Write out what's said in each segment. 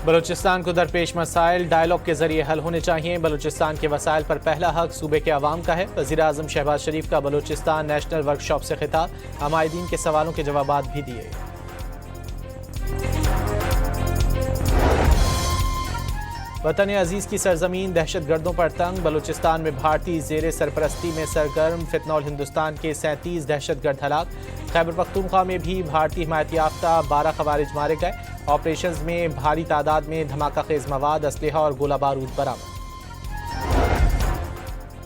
बलूचिस्तान को दरपेश मसाइल डायलॉग के जरिए हल होने चाहिए। बलूचिस्तान के वसाइल पर पहला हक सूबे के अवाम का है। वज़ीर-ए-आज़म शहबाज शरीफ का बलूचिस्तान नेशनल वर्कशॉप से खिताब, हमायदीन के सवालों के जवाबात भी दिए। वतन अजीज़ की सरजमीन दहशत गर्दों पर तंग। बलूचिस्तान में भारतीय ज़ेर सरपरस्ती में सरगर्म फितनौल हिंदुस्तान के 37 दहशत गर्द हलाक। खैबर पख्तूनख्वा में भी भारतीय हिमायत याफ्ता 12 खवारिज मारे गए। ऑपरेशंस में भारी तादाद में धमाका खेज मवाद, असलहा और गोला बारूद बरामद।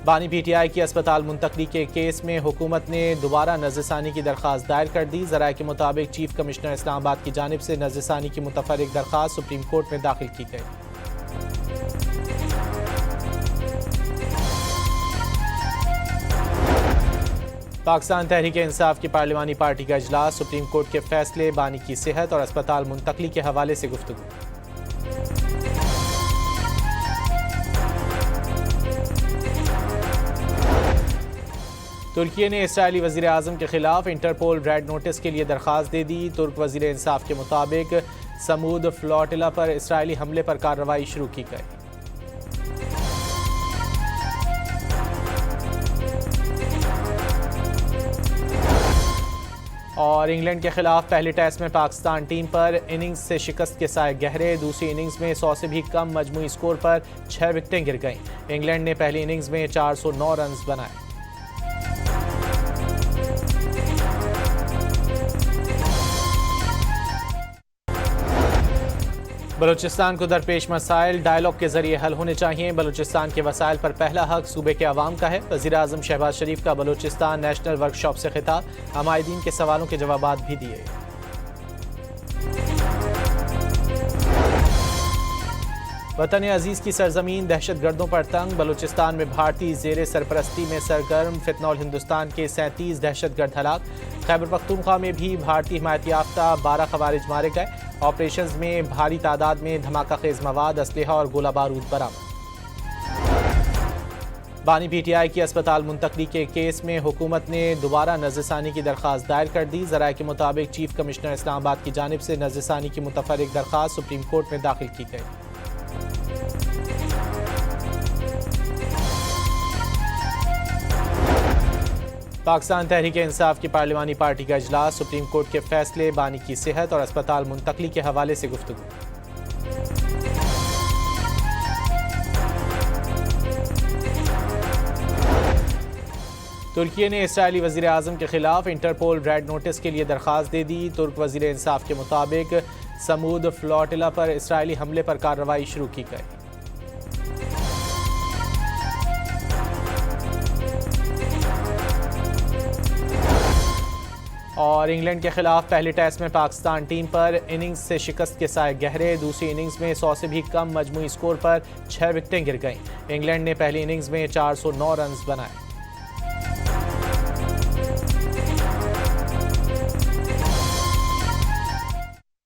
बानी PTI की अस्पताल मुंतकली के केस में हुकूमत ने दोबारा नज़रसानी की दरख्वास्त दायर कर दी। ज़राए के मुताबिक चीफ कमिश्नर इस्लामाबाद की जानिब से नज़रसानी की मुतफर्रिक दरख्वास्त सुप्रीम कोर्ट में दाखिल की गई। पाकिस्तान तहरीक इंसाफ की पार्लिमानी पार्टी का इजलास, सुप्रीम कोर्ट के फैसले, बानी की सेहत और अस्पताल मुंतकली के हवाले से गुफ्तगू। तुर्की ने इसराइली वज़ीर-ए-आज़म के खिलाफ इंटरपोल रेड नोटिस के लिए दरख्वास्त दे दी। तुर्क वज़ीर इंसाफ के मुताबिक समूद फ्लोटिला पर इसराइली हमले पर कार्रवाई शुरू की गई। और इंग्लैंड के खिलाफ पहले टेस्ट में पाकिस्तान टीम पर इनिंग्स से शिकस्त के साए गहरे। दूसरी इनिंग्स में 100 से भी कम मजमूई स्कोर पर 6 विकेटें गिर गईं। इंग्लैंड ने पहली इनिंग्स में 409 रन बनाए। बलूचिस्तान को दरपेश मसाइल डायलॉग के जरिए हल होने चाहिए। बलूचिस्तान के वसाइल पर पहला हक सूबे के अवाम का है। वज़ीर-ए-आज़म शहबाज शरीफ का बलूचिस्तान नेशनल वर्कशॉप से खिताब, हमायदीन के सवालों के जवाबात भी दिए। वतन अजीज़ की सरजमीन दहशत गर्दों पर तंग। बलूचिस्तान में भारतीय ज़ेर सरपरस्ती में सरगर्म फितनौल हिंदुस्तान के 37 दहशत गर्द हलाक। खैबर पख्तूनख्वा में भी भारतीय हिमायत याफ्ता 12 खवारिज मारे गए। ऑपरेशंस में भारी तादाद में धमाका खेज मवाद, असलहा और गोला बारूद बरामद। बानी PTI की अस्पताल मुंतकली के केस में हुकूमत ने दोबारा नज़रसानी की दरख्वास्त दायर कर दी। ज़राए के मुताबिक चीफ कमिश्नर इस्लामाबाद की जानिब से नज़रसानी की मुतफर्रिक दरख्वास्त सुप्रीम कोर्ट में दाखिल की गई। पाकिस्तान तहरीक इंसाफ की पार्लिमानी पार्टी का इजलास, सुप्रीम कोर्ट के फैसले, बानी की सेहत और अस्पताल मुंतकली के हवाले से गुफ्तगू। तुर्की ने इसराइली वज़ीर-ए-आज़म के खिलाफ इंटरपोल रेड नोटिस के लिए दरख्वास्त दे दी। तुर्क वज़ीर इंसाफ के मुताबिक समूद फ्लोटिला पर इसराइली हमले पर कार्रवाई शुरू की गई। और इंग्लैंड के खिलाफ पहले टेस्ट में पाकिस्तान टीम पर इनिंग्स से शिकस्त के साए गहरे। दूसरी इनिंग्स में 100 से भी कम मजमूई स्कोर पर 6 विकेटें गिर गईं। इंग्लैंड ने पहली इनिंग्स में 409 रन बनाए।